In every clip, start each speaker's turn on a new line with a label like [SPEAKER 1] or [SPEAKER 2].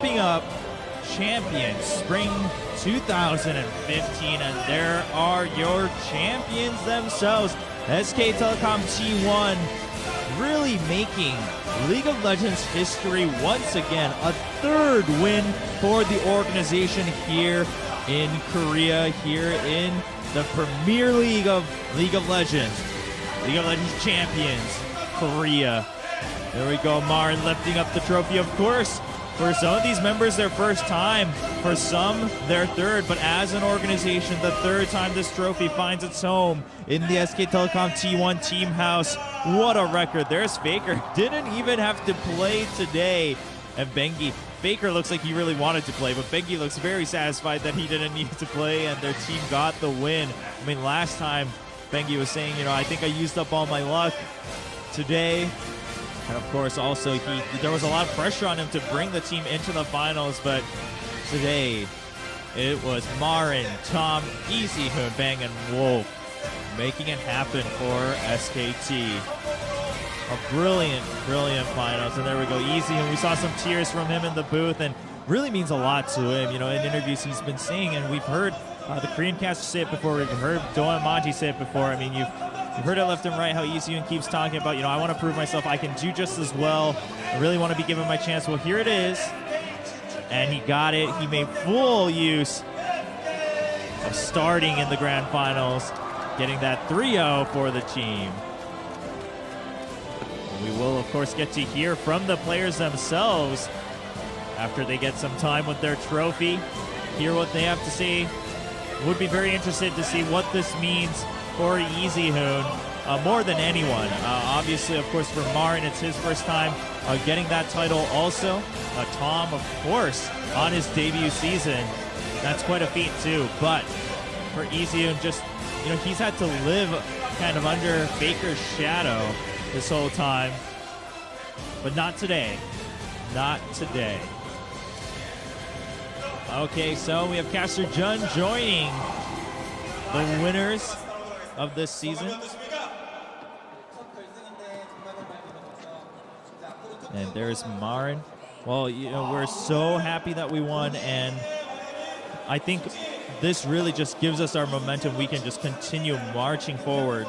[SPEAKER 1] Wrapping up Champions Spring 2015, and there are your champions themselves. SK Telecom T1 really making League of Legends history once again. A third win for the organization here in Korea, here in the Premier League of League of Legends. League of Legends champions, Korea. There we go, Marin lifting up the trophy, of course. For some of these members, their first time. For some, their third. But as an organization, the third time this trophy finds its home in the SK Telecom T1 team house. What a record. There's Faker. Didn't even have to play today. And Bengi. Faker looks like he really wanted to play, but Bengi looks very satisfied that he didn't need to play, and their team got the win. I mean, last time, Bengi was saying, I think I used up all my luck. Today, and of course, also, there was a lot of pressure on him to bring the team into the finals, but today, it was Marin, Tom, Easyhoon, Bang, and Wolf making it happen for SKT. A brilliant, brilliant finals, and there we go, Easyhoon. We saw some tears from him in the booth, and really means a lot to him. In interviews he's been saying, and we've heard the Korean caster say it before, we've heard Doan Manji say it before. I mean, you've heard it left and right how Easyhoon keeps talking about, I want to prove myself, I can do just as well. I really want to be given my chance. Well, here it is. And he got it. He made full use of starting in the grand finals, getting that 3-0 for the team. And we will, of course, get to hear from the players themselves after they get some time with their trophy, hear what they have to say. Would be very interested to see what this means for Easyhoon, more than anyone. Obviously, of course, for Marin, it's his first time getting that title also. Tom, of course, on his debut season. That's quite a feat, too. But for Easyhoon, just, he's had to live kind of under Faker's shadow this whole time. But not today. Not today. Okay, so we have Caster Jun joining the winners of this season. And there's Marin. Well, we're so happy that we won, and I think this really just gives us our momentum. We can just continue marching forward.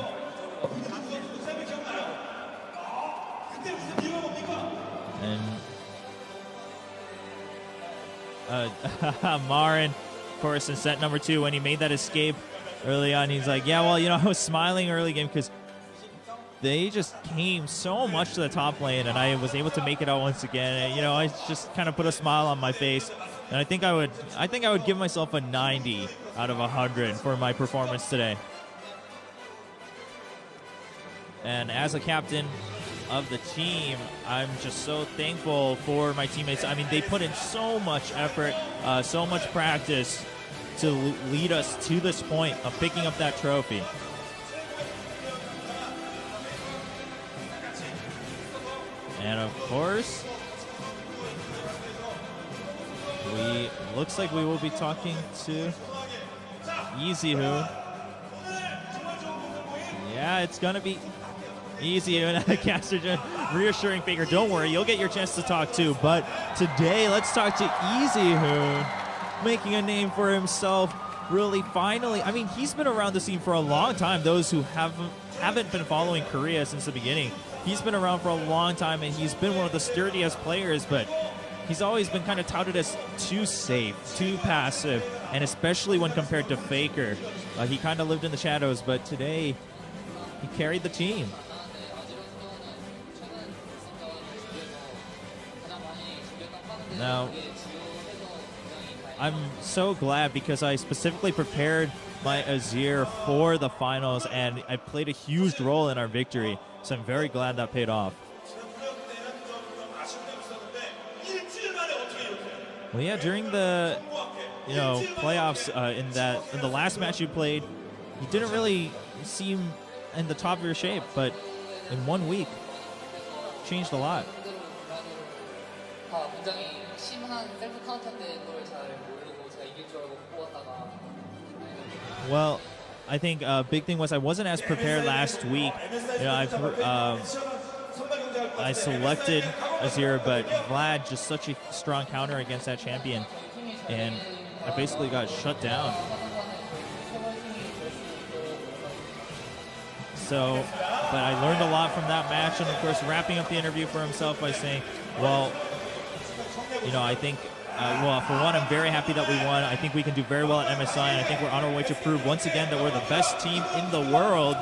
[SPEAKER 1] And Marin, of course, in set number 2, when he made that escape early on, he's like, yeah, well, I was smiling early game because they just came so much to the top lane, and I was able to make it out once again. And, I just kind of put a smile on my face, and I think I would give myself a 90 out of 100 for my performance today. And as a captain of the team, I'm just so thankful for my teammates. I mean, they put in so much effort, so much practice to lead us to this point of picking up that trophy. And of course, looks like we will be talking to Easyhoon. Yeah, it's gonna be Easyhoon. Caster Jun reassuring Faker, don't worry, you'll get your chance to talk too. But today, let's talk to Easyhoon, making a name for himself, really finally. I mean, he's been around the scene for a long time. Those who haven't been following Korea since the beginning, he's been around for a long time, and he's been one of the sturdiest players, but he's always been kind of touted as too safe, too passive, and especially when compared to Faker. He kind of lived in the shadows, but today, he carried the team. Now, I'm so glad because I specifically prepared my Azir for the finals, and I played a huge role in our victory. So I'm very glad that paid off. Well, yeah, during the playoffs, in the last match you played, you didn't really seem in the top of your shape, but in 1 week, changed a lot. Well, I think a big thing was I wasn't as prepared last week. I selected Azir, but Vlad just such a strong counter against that champion, and I basically got shut down. So, but I learned a lot from that match, and of course wrapping up the interview for himself by saying, well, you know, I think, well, for one, I'm very happy that we won. I think we can do very well at MSI, and I think we're on our way to prove once again that we're the best team in the world.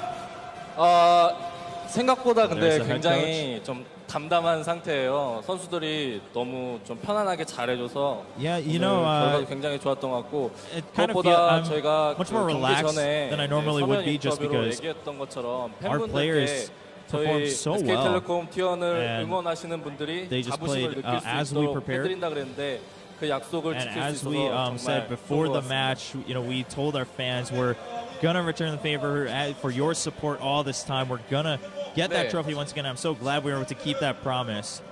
[SPEAKER 2] 생각보다 근데 굉장히 좀 담담한 상태예요. 선수들이 너무 좀 편안하게 잘해줘서 결과도 굉장히 좋았던 것 같고 그것보다 저희가 경기 전에 서면 인터뷰로 얘기했던 것처럼 팬분들께 저희 SK텔레콤 T1을 응원하시는 분들이 자부심을 느낄 수 있도록 해드린다 그랬는데 그 약속을 지킬 수 있어서 정말
[SPEAKER 1] before the match, you know, we told our fans we're gonna return the favor for your support all this time. We're gonna get that trophy once again. I'm so glad we were able to keep that promise.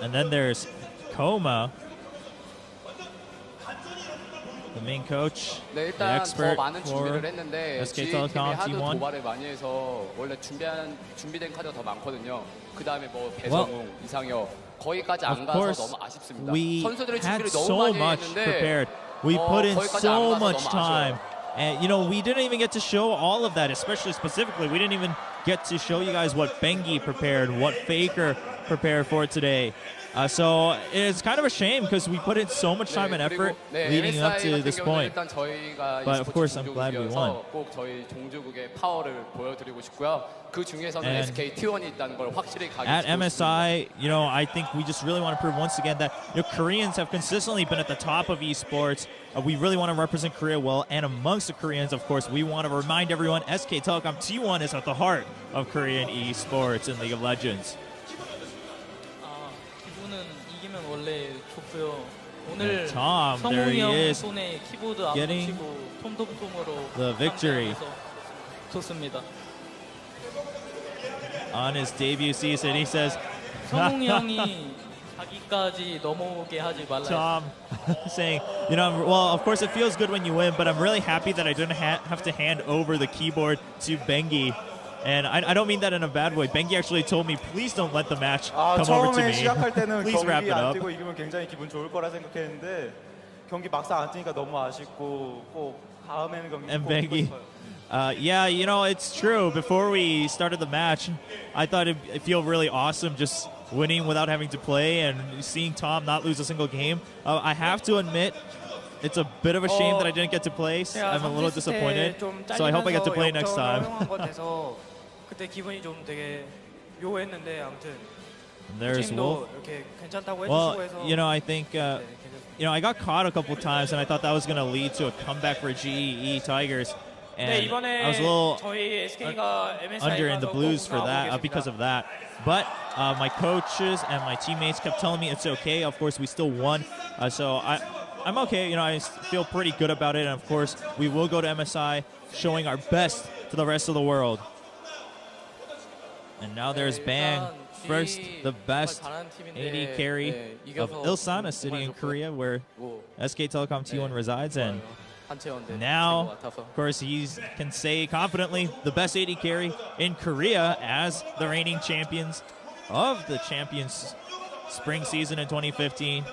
[SPEAKER 1] And then there's Koma, the main coach,
[SPEAKER 3] 네,
[SPEAKER 1] the
[SPEAKER 3] 일단
[SPEAKER 1] expert
[SPEAKER 3] 더 많은 준비를 했는데
[SPEAKER 1] SK
[SPEAKER 3] G팀이
[SPEAKER 1] Telecom
[SPEAKER 3] 하도
[SPEAKER 1] T1.
[SPEAKER 3] 도발을 많이 해서 원래 준비된 카드가 더 많거든요. 그 다음에 뭐 배성웅, 이상혁 거기까지 안 가서 너무 아쉽습니다. 선수들의 준비를 너무 많이 했는데
[SPEAKER 1] we put in so much time. And, you know, we didn't even get to show all of that, especially specifically. We didn't even get to show you guys what Bengi prepared, what Faker prepared for today. So it's kind of a shame because we put in so much time and effort leading up to this point. But of course, I'm glad we won.
[SPEAKER 3] 꼭 저희 종주국의 파워를 보여드리고 싶고요. 그 중에서는 SK T1이 있다는 걸 확실히
[SPEAKER 1] at MSI, you know, I think we just really want to prove once again that, you know, Koreans have consistently been at the top of esports. We really want to represent Korea well, and amongst the Koreans, of course, we want to remind everyone SK Telecom T1 is at the heart of Korean esports in League of Legends.
[SPEAKER 4] 이기면 원래 좋고요. 오늘
[SPEAKER 1] Tom, there
[SPEAKER 4] 성웅이
[SPEAKER 1] he
[SPEAKER 4] 형
[SPEAKER 1] is,
[SPEAKER 4] 손에 키보드 안
[SPEAKER 1] getting
[SPEAKER 4] 붙이고 톰톰tom으로
[SPEAKER 1] the victory.
[SPEAKER 4] 좋습니다.
[SPEAKER 1] On his debut season, he says,
[SPEAKER 4] 성웅이 형이 자기까지 넘어오게 하지 말라.
[SPEAKER 1] Tom saying, you know, well, of course it feels good when you win, but I'm really happy that I didn't have to hand over the keyboard to Bengi. And I don't mean that in a bad way. Bengi actually told me, please don't let the match come over to me.
[SPEAKER 5] 시작할 때는
[SPEAKER 1] Please wrap it
[SPEAKER 5] 경기 안
[SPEAKER 1] up.
[SPEAKER 5] 뛰고 이기면 굉장히 기분 좋을 거라 생각했는데 경기 막상 안 뛰니까 너무 아쉽고 꼭 다음에는 경기
[SPEAKER 1] And
[SPEAKER 5] 꼭 뛰고
[SPEAKER 1] Bengi,
[SPEAKER 5] 싶어요.
[SPEAKER 1] yeah, you know, it's true. Before we started the match, I thought it'd feel really awesome just winning without having to play and seeing Tom not lose a single game. I have to admit, it's a bit of a shame that I didn't get to play. I'm a little disappointed. So I hope I get to play next time.
[SPEAKER 4] 그때 기분이 좀 되게 묘했는데 아무튼
[SPEAKER 1] There's Wolf.
[SPEAKER 4] 이렇게 괜찮다고
[SPEAKER 1] Well,
[SPEAKER 4] 해주시고 해서
[SPEAKER 1] you know, I think, you know, I got caught a couple times, and I thought that was going to lead to a comeback for GEE Tigers. And I was a little under in the blues for that, because of that. But my coaches and my teammates kept telling me it's okay. Of course, we still won. So I'm okay. You know, I feel pretty good about it. And of course, we will go to MSI showing our best to the rest of the world. And now there's Bang, first the best AD carry of Ilsan, a city in Korea where SK Telecom T1 resides. And now, of course, he can say confidently the best AD carry in Korea as the reigning champions of the Champions Spring season in 2015.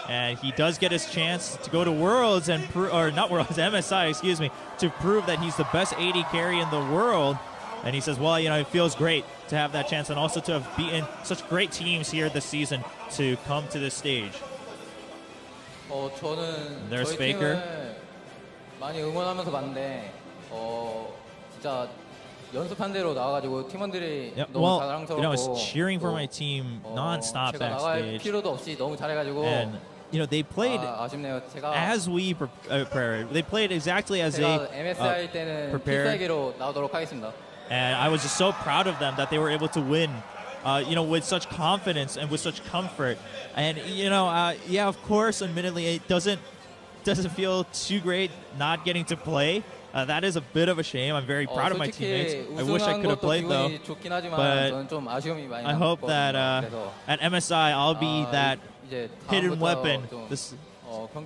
[SPEAKER 1] And he does get his chance to go to Worlds and or not Worlds, MSI, excuse me, to prove that he's the best AD carry in the world. And he says, well, you know, it feels great to have that chance and also to have beaten such great teams here this season to come to this stage.
[SPEAKER 2] 저는
[SPEAKER 1] There's
[SPEAKER 2] 저희
[SPEAKER 1] Faker.
[SPEAKER 2] 팀을 많이 응원하면서 봤는데 진짜 연습한 대로 나와가지고 팀원들이 너무 자랑스럽고
[SPEAKER 1] you know, I was cheering for my team non-stop
[SPEAKER 2] 제가 나갈
[SPEAKER 1] backstage.
[SPEAKER 2] 필요도 없이 너무 잘해가지고
[SPEAKER 1] And you know, they played
[SPEAKER 2] 아쉽네요. 제가
[SPEAKER 1] as we prepared. They played exactly as they
[SPEAKER 2] MSI 때는
[SPEAKER 1] prepared.
[SPEAKER 2] 필살기로 나오도록 하겠습니다.
[SPEAKER 1] And I was just so proud of them that they were able to win, you know, with such confidence and with such comfort. And you know, yeah, of course, admittedly, it doesn't feel too great not getting to play. That is a bit of a shame. I'm very proud of my teammates. I wish I could have played though. But I hope that at MSI I'll be that hidden weapon. This,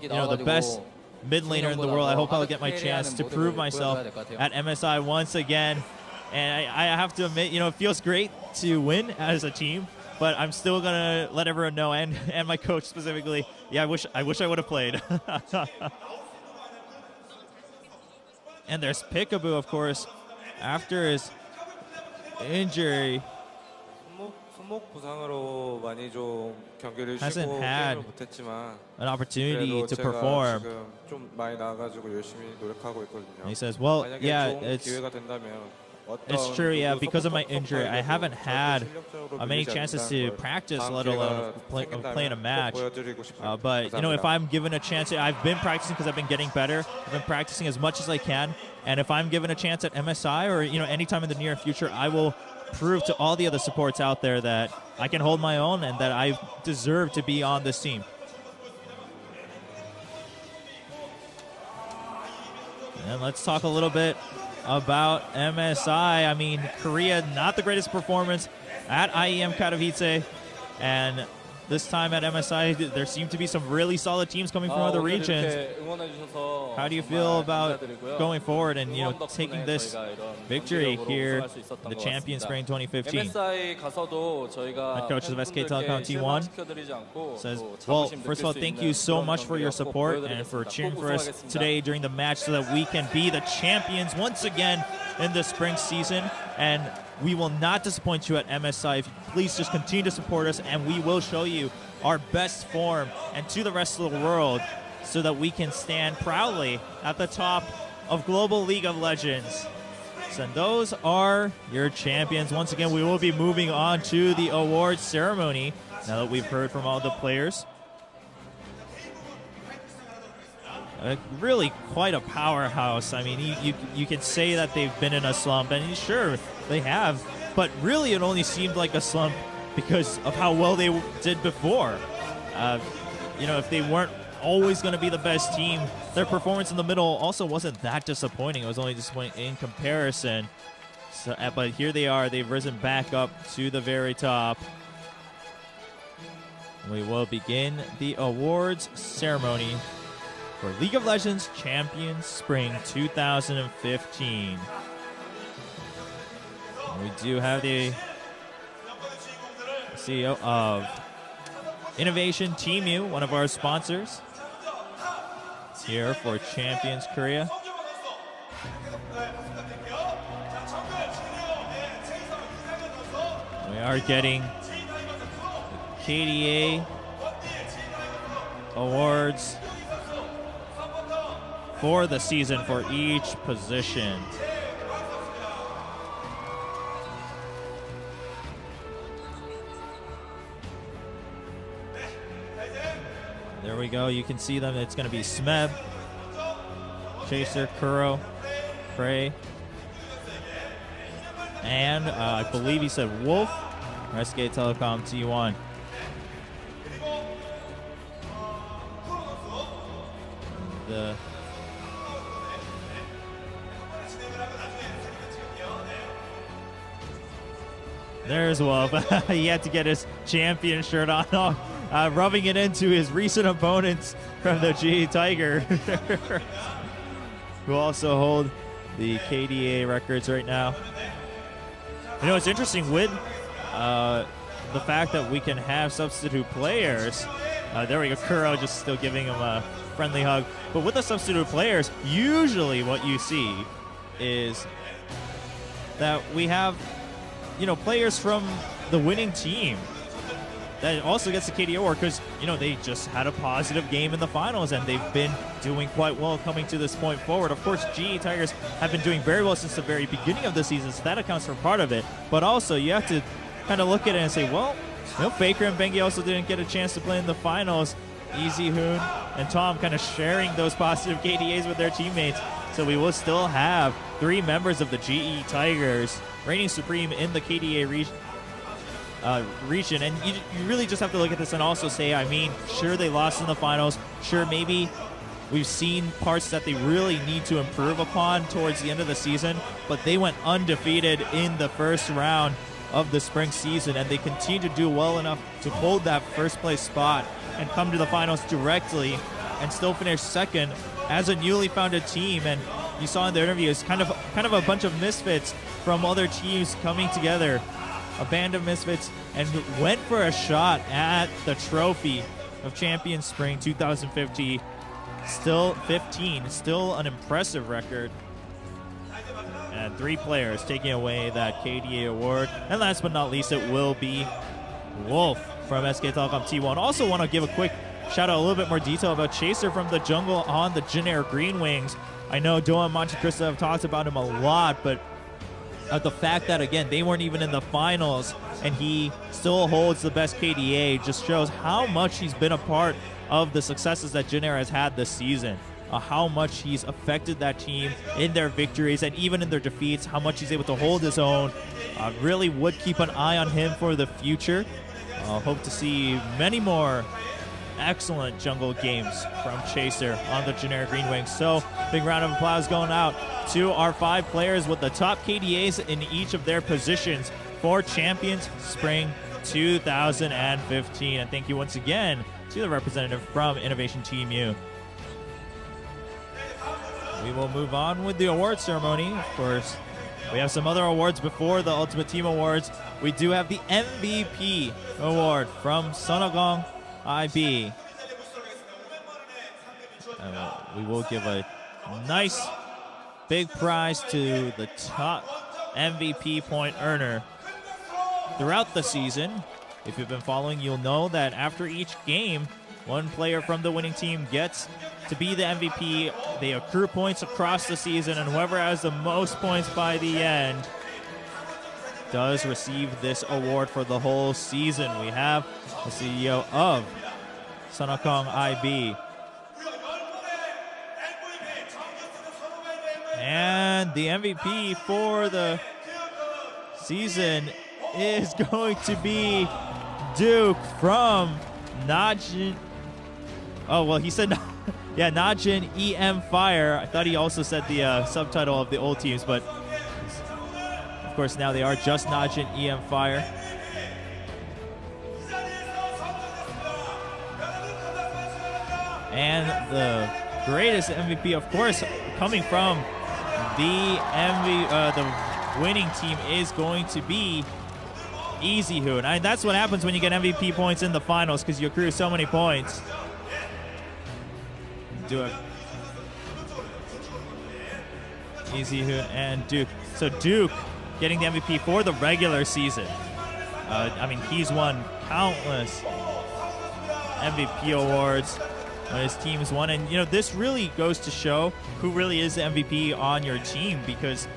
[SPEAKER 1] you know, the best mid laner in the world. I hope I'll get my chance to prove myself at MSI once again. And I have to admit, it feels great to win as a team, but I'm still gonna let everyone know, and my coach specifically. Yeah, I wish I would have played. And there's Peekaboo, of course, after his injury. Hasn't had an opportunity to perform. He says, well, yeah, it's true, yeah, because of my injury, I haven't had many chances to practice, let alone playing a match. But, if I'm given a chance, I've been practicing because I've been getting better. I've been practicing as much as I can. And if I'm given a chance at MSI or, anytime in the near future, I will prove to all the other supports out there that I can hold my own and that I deserve to be on this team. And let's talk a little bit about MSI. I mean, Korea, not the greatest performance at IEM Katowice, and this time at MSI, there seem to be some really solid teams coming from other regions. How do you feel about going forward and taking this victory here in the Champions Spring 2015? Head coaches of SK Telecom T1 says, well, first of all, thank you so much for your support and for cheering for us today during the match so that we can be the champions once again in the spring season. And we will not disappoint you at MSI. If you please just continue to support us, and we will show you our best form and to the rest of the world so that we can stand proudly at the top of Global League of Legends. So those are your champions. Once again, we will be moving on to the awards ceremony now that we've heard from all the players. Really quite a powerhouse. I mean, you can say that they've been in a slump, and sure, they have, but really it only seemed like a slump because of how well they did before. If they weren't always going to be the best team, their performance in the middle also wasn't that disappointing. It was only disappointing in comparison. So, but here they are. They've risen back up to the very top. We will begin the awards ceremony for League of Legends Champions Spring 2015. We do have the CEO of Innovation Team U, one of our sponsors, here for Champions Korea. We are getting KDA awards for the season for each position. There we go. You can see them. It's going to be Smeb, Chaser, Kuro, Prey, and I believe he said Wolf, SK Telecom T1. There's Wolf. He had to get his champion shirt on, rubbing it into his recent opponents from the GE Tiger, who also hold the KDA records right now. It's interesting with the fact that we can have substitute players. There we go, Kuro just still giving him a friendly hug. But with the substitute players, usually what you see is that we have players from the winning team that also gets the KDA award because, they just had a positive game in the finals and they've been doing quite well coming to this point forward. Of course, GE Tigers have been doing very well since the very beginning of the season, so that accounts for part of it. But also, you have to kind of look at it and say, well, Faker and Bengi also didn't get a chance to play in the finals. Easy Hoon and Tom kind of sharing those positive KDAs with their teammates. So we will still have 3 members of the GE Tigers reigning supreme in the KDA region. And you really just have to look at this and also say, sure, they lost in the finals. Sure, maybe we've seen parts that they really need to improve upon towards the end of the season, but they went undefeated in the first round of the spring season, and they continue to do well enough to hold that first place spot and come to the finals directly and still finish second as a newly founded team. And you saw in the interviews kind of a bunch of misfits from other teams coming together, a band of misfits, and went for a shot at the trophy of Champions Spring 2015. Still 15, still an impressive record. And 3 players taking away that KDA award. And last but not least, it will be Wolf from SK Telecom T1. Also want to give a quick shout out, a little bit more detail about Chaser from the jungle on the Jin Green Wings. I know Doa and Monte Cristo have talked about him a lot, but the fact that, again, they weren't even in the finals and he still holds the best KDA just shows how much he's been a part of the successes that Jin has had this season. How much he's affected that team in their victories and even in their defeats, how much he's able to hold his own. Really would keep an eye on him for the future. Hope to see many more excellent jungle games from Chaser on the generic Green Wings. So big round of applause going out to our 5 players with the top KDAs in each of their positions for Champions Spring 2015. And thank you once again to the representative from Innovation Team U. We will move on with the award ceremony. Of course, we have some other awards before the Ultimate Team Awards. We do have the MVP award from Sonogong IB. We will give a nice big prize to the top MVP point earner throughout the season. If you've been following, you'll know that after each game, one player from the winning team gets to be the MVP. They accrue points across the season, and whoever has the most points by the end does receive this award for the whole season. We have the CEO of Sonokong IB. And the MVP for the season is going to be Duke from Najin. Oh, well, he said, yeah, Najin EM Fire. I thought he also said the subtitle of the old teams, but of course now they are just Najin EM Fire. And the greatest MVP, of course, coming from the winning team is going to be Easy Hoon. That's what happens when you get MVP points in the finals, because you accrue so many points. Do it. Easy Hoon and Duke. So Duke getting the MVP for the regular season. I mean, he's won countless MVP awards when his team's won. And, you know, this really goes to show who really is the MVP on your team, because,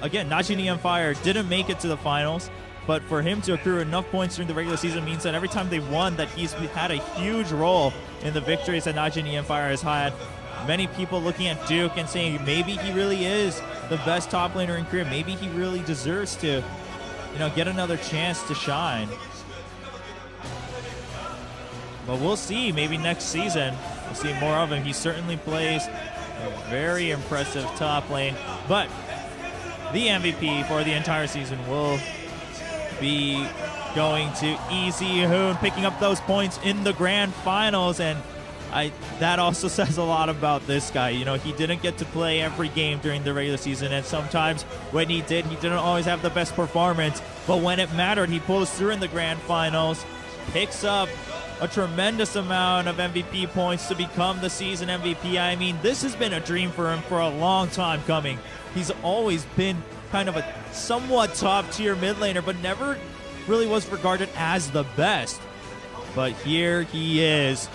[SPEAKER 1] again, Najin EM Fire didn't make it to the finals, but for him to accrue enough points during the regular season means that every time they won, that he's had a huge role in the victories that Najin EM Fire has had. Many people looking at Duke and saying maybe he really is the best top laner in Korea. Maybe he really deserves to, you know, get another chance to shine. But we'll see. Maybe next season we'll see more of him. He certainly plays a very impressive top lane. But the MVP for the entire season will be going to Easy Hoon, picking up those points in the grand finals. And that also says a lot about this guy. You know, he didn't get to play every game during the regular season, and sometimes when he did, he didn't always have the best performance. But when it mattered, he pulls through in the grand finals, picks up a tremendous amount of MVP points to become the season MVP. I mean, this has been a dream for him for a long time coming. He's always been kind of a somewhat top-tier mid laner, but never really was regarded as the best. But here he is,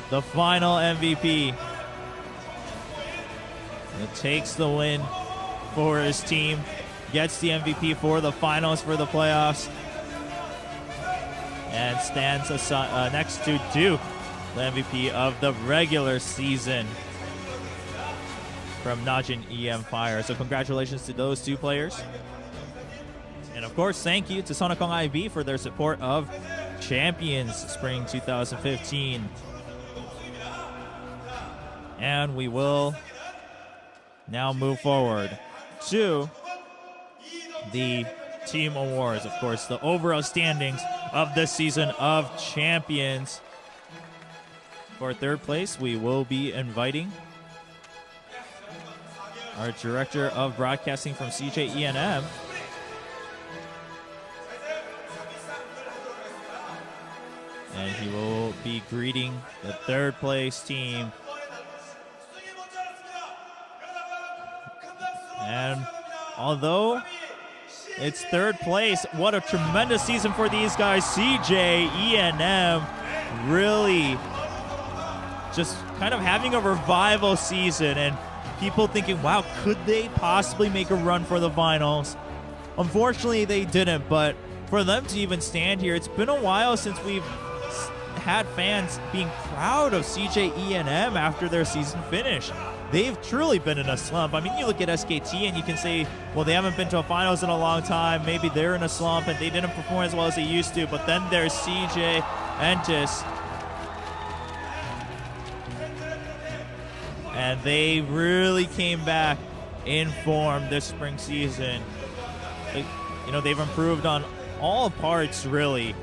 [SPEAKER 1] the final MVP. It takes the win for his team, gets the MVP for the finals, for the playoffs, and stands next to Duke, the MVP of the regular season from Najin EM Fire. So congratulations to those two players. And of course, thank you to Sonokong IB for their support of Champions Spring 2015. And we will now move forward to the team awards. Of course, the overall standings of this season of Champions. For third place, we will be inviting our director of broadcasting from CJENM. And he will be greeting the third place team. And although it's third place, what a tremendous season for these guys. CJENM really just kind of having a revival season, and people thinking, wow, could they possibly make a run for the finals? Unfortunately, they didn't, but for them to even stand here, it's been a while since we've had fans being proud of CJENM after their season finish. They've truly been in a slump. I mean, you look at SK2 and you can say, well, they haven't been to a finals in a long time. Maybe they're in a slump and they didn't perform as well as they used to. But then there's CJ Entis. And they really came back in form this spring season. You know, they've improved on all parts, really,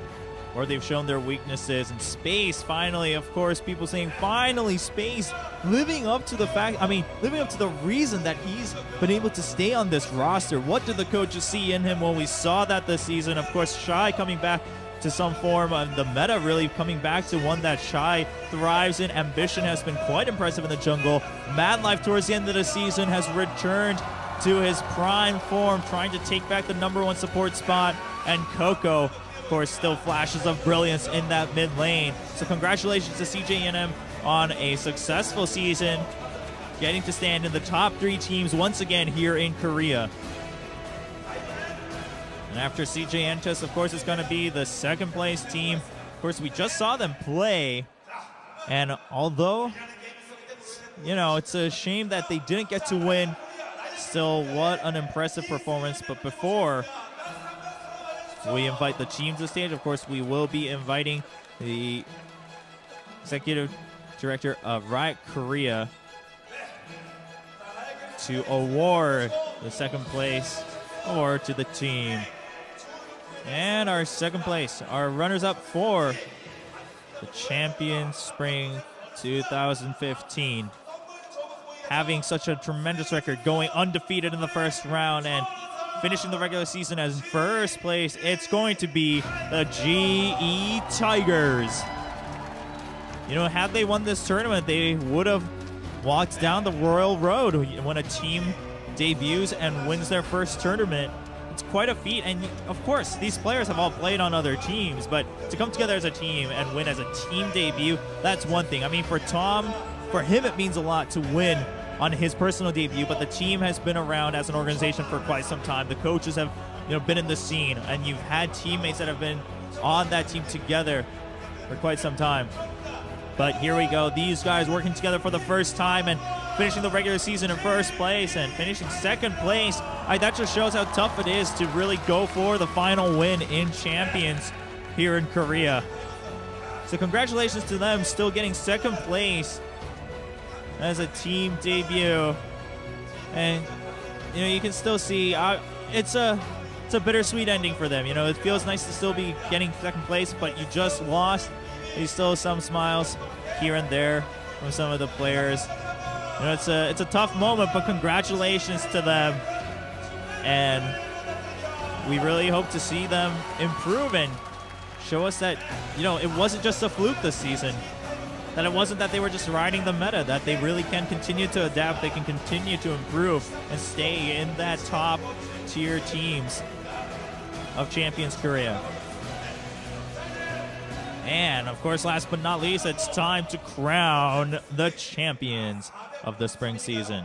[SPEAKER 1] where they've shown their weaknesses. And Space, finally, of course, people saying, finally, Space living up to the fact, I mean, living up to the reason that he's been able to stay on this roster. What did the coaches see in him? Well, we saw that this season. Of course, Shy coming back to some form, of the meta really coming back to one that Shy thrives in. Ambition has been quite impressive in the jungle. Mad Life towards the end of the season has returned to his prime form, trying to take back the #1 support spot. And Coco, of course, still flashes of brilliance in that mid lane. So congratulations to CJENM on a successful season, getting to stand in the top 3 teams once again here in Korea. And after CJ Entis, of course, it's going to be the second place team. Of course, we just saw them play. And although, you know, it's a shame that they didn't get to win, still, what an impressive performance. But before we invite the team to the stage, of course, we will be inviting the executive director of Riot Korea to award the second place award to the team. And our second place, our runners-up for the Champions Spring 2015. Having such a tremendous record, going undefeated in the first round and finishing the regular season as first place, it's going to be the GE Tigers. You know, had they won this tournament, they would have walked down the royal road. When a team debuts and wins their first tournament, it's quite a feat. And of course, these players have all played on other teams, but to come together as a team and win as a team debut, that's one thing. I mean, for Tom, for him, it means a lot to win on his personal debut, but the team has been around as an organization for quite some time. The coaches have, you know, been in the scene, and you've had teammates that have been on that team together for quite some time. But here we go, these guys working together for the first time and finishing the regular season in first place and finishing second place. That just shows how tough it is to really go for the final win in Champions here in Korea. So congratulations to them, still getting second place as a team debut. And you know, you can still see it's a bittersweet ending for them. You know, it feels nice to still be getting second place, but you just lost. There's still some smiles here and there from some of the players. You know, it's a tough moment, but congratulations to them. And we really hope to see them improve and show us that, you know, it wasn't just a fluke this season. That it wasn't that they were just riding the meta, that they really can continue to adapt, they can continue to improve and stay in that top tier teams of Champions Korea. And of course, last but not least, it's time to crown the champions of the spring season.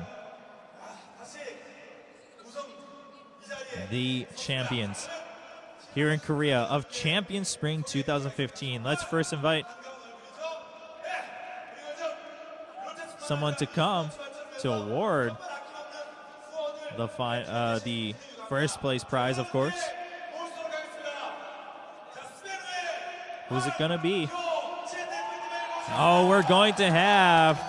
[SPEAKER 1] The champions here in Korea of Champions Spring 2015. Let's first invite someone to come to award the first place prize, of course. Who's it gonna be? Oh, we're going to have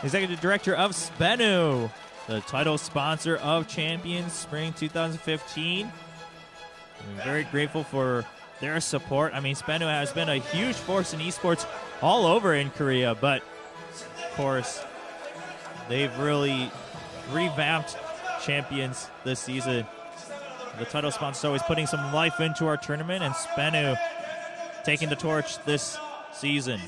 [SPEAKER 1] Executive Director of sc2, the title sponsor of Champions Spring 2015. I'm very grateful for their support. I mean, sc2 has been a huge force in esports all over in Korea, but of course, they've really revamped champions this season. The title sponsor always putting some life into our tournament, and sc2 taking the torch this season.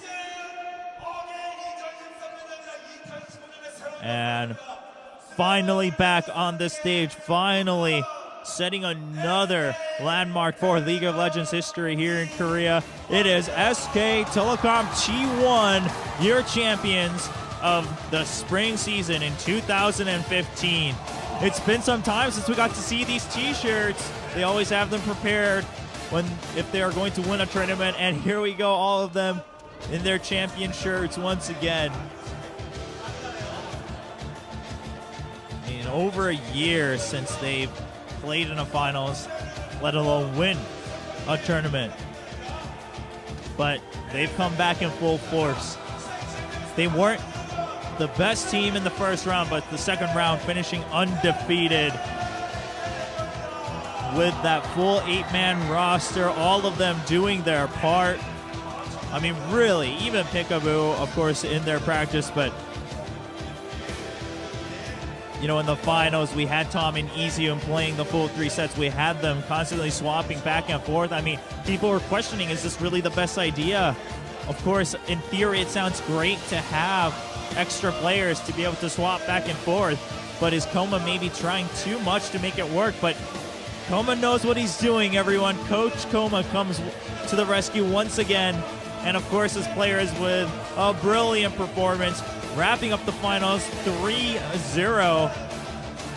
[SPEAKER 1] And finally back on the stage, finally setting another landmark for League of Legends history here in Korea. It is SK Telecom T1, your champions of the spring season in 2015. It's been some time since we got to see these t-shirts. They always have them prepared if they are going to win a tournament, and here we go, all of them in their champion shirts once again. In over a year since they've played in a finals, let alone win a tournament. But they've come back in full force. They weren't the best team in the first round, but the second round finishing undefeated with that full 8-man roster, all of them doing their part. I mean, really, even Peekaboo, of course, in their practice, but you know, in the finals, we had Tom and Easium playing the full 3 sets. We had them constantly swapping back and forth. I mean, people were questioning, is this really the best idea? Of course, in theory, it sounds great to have extra players to be able to swap back and forth, but is Koma maybe trying too much to make it work? But Koma knows what he's doing, everyone. Coach Koma comes to the rescue once again, and of course his players with a brilliant performance, wrapping up the finals 3-0.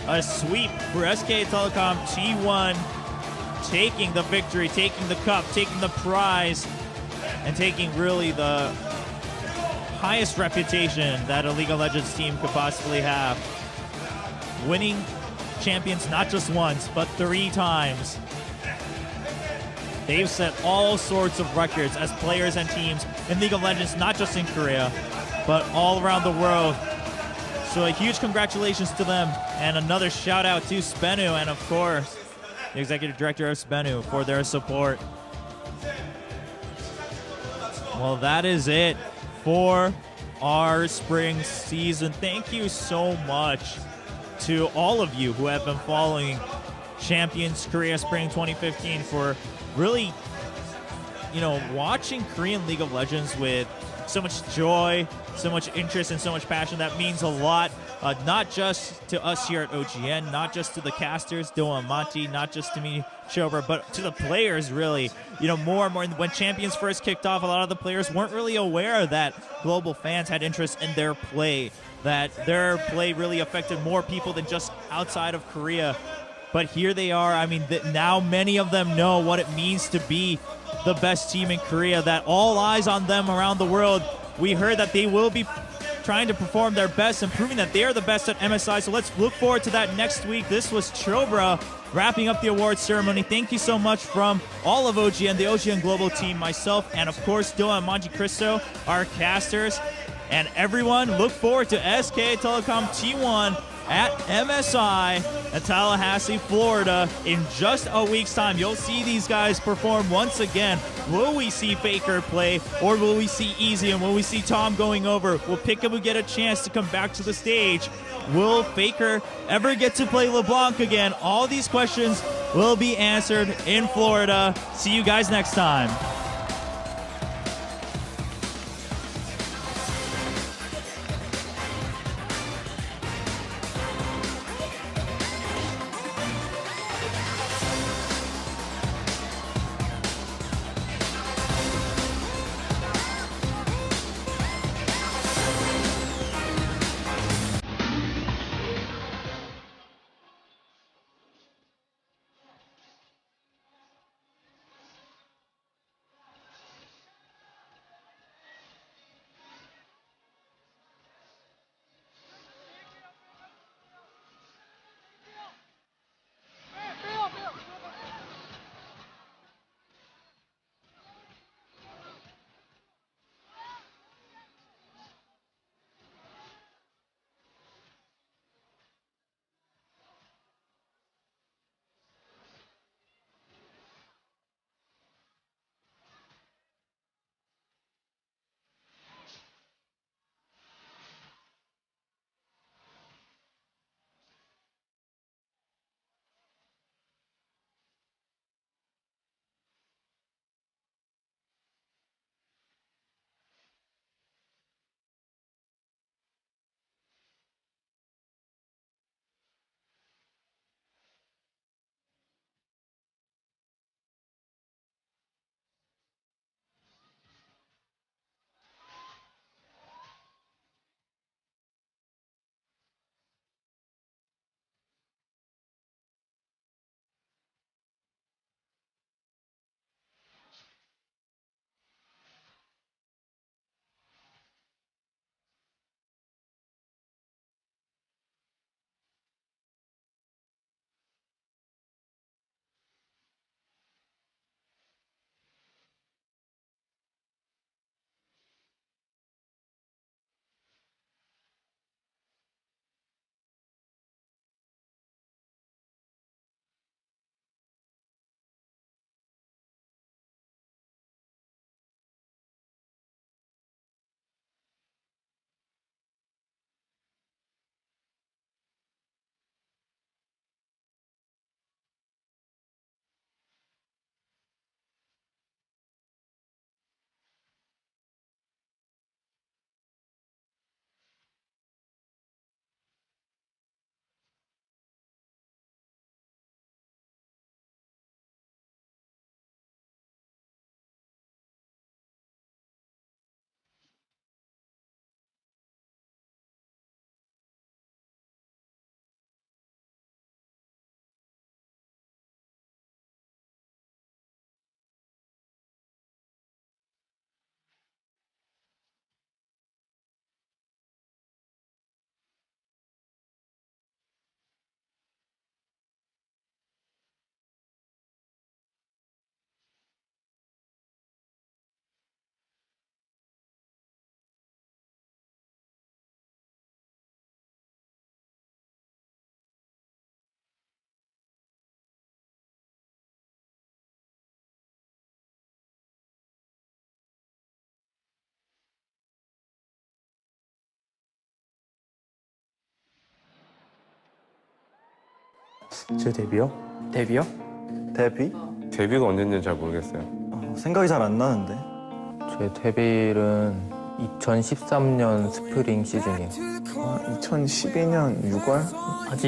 [SPEAKER 1] A sweep for SK Telecom T1, taking the victory, taking the cup, taking the prize, and taking really the highest reputation that a League of Legends team could possibly have. Winning champions not just once, but 3 times. They've set all sorts of records as players and teams in League of Legends, not just in Korea, but all around the world. So a huge congratulations to them, and another shout out to sc2 and of course the executive director of sc2 for their support. Well, that is it for our spring season. Thank you so much to all of you who have been following Champions Korea Spring 2015 for really, you know, watching Korean League of Legends with so much joy, so much interest, and so much passion. That means a lot, not just to us here at OGN, not just to the casters, Doa and Monty, not just to me, Chobra, but to the players, really. You know, more and more. When Champions first kicked off, a lot of the players weren't really aware that global fans had interest in their play, that their play really affected more people than just outside of Korea. But here they are. I mean, now many of them know what it means to be the best team in Korea, that all eyes on them around the world. We heard that they will be trying to perform their best and proving that they are the best at MSI. So let's look forward to that next week. This was Chobra wrapping up the awards ceremony. Thank you so much from all of OGN, the OGN Global team, myself, and of course, Doa and Manji Cristo, our casters. And everyone, look forward to SK Telecom T1 at MSI at Tallahassee, Florida in just a week's time. You'll see these guys perform once again. Will we see Faker play, or will we see Easy, and will we see Tom going over? Will Peekaboo get a chance to come back to the stage? Will Faker ever get to play LeBlanc again? All these questions will be answered in Florida. See you guys next time.
[SPEAKER 6] 제 데뷔요?
[SPEAKER 3] 데뷔요?
[SPEAKER 6] 데뷔?
[SPEAKER 7] 데뷔가 언제인지 잘 모르겠어요.
[SPEAKER 6] 생각이 잘 안 나는데.
[SPEAKER 8] 제 데뷔일은 2013년 스프링 시즌이요.
[SPEAKER 6] 2012년 6월?
[SPEAKER 8] 아직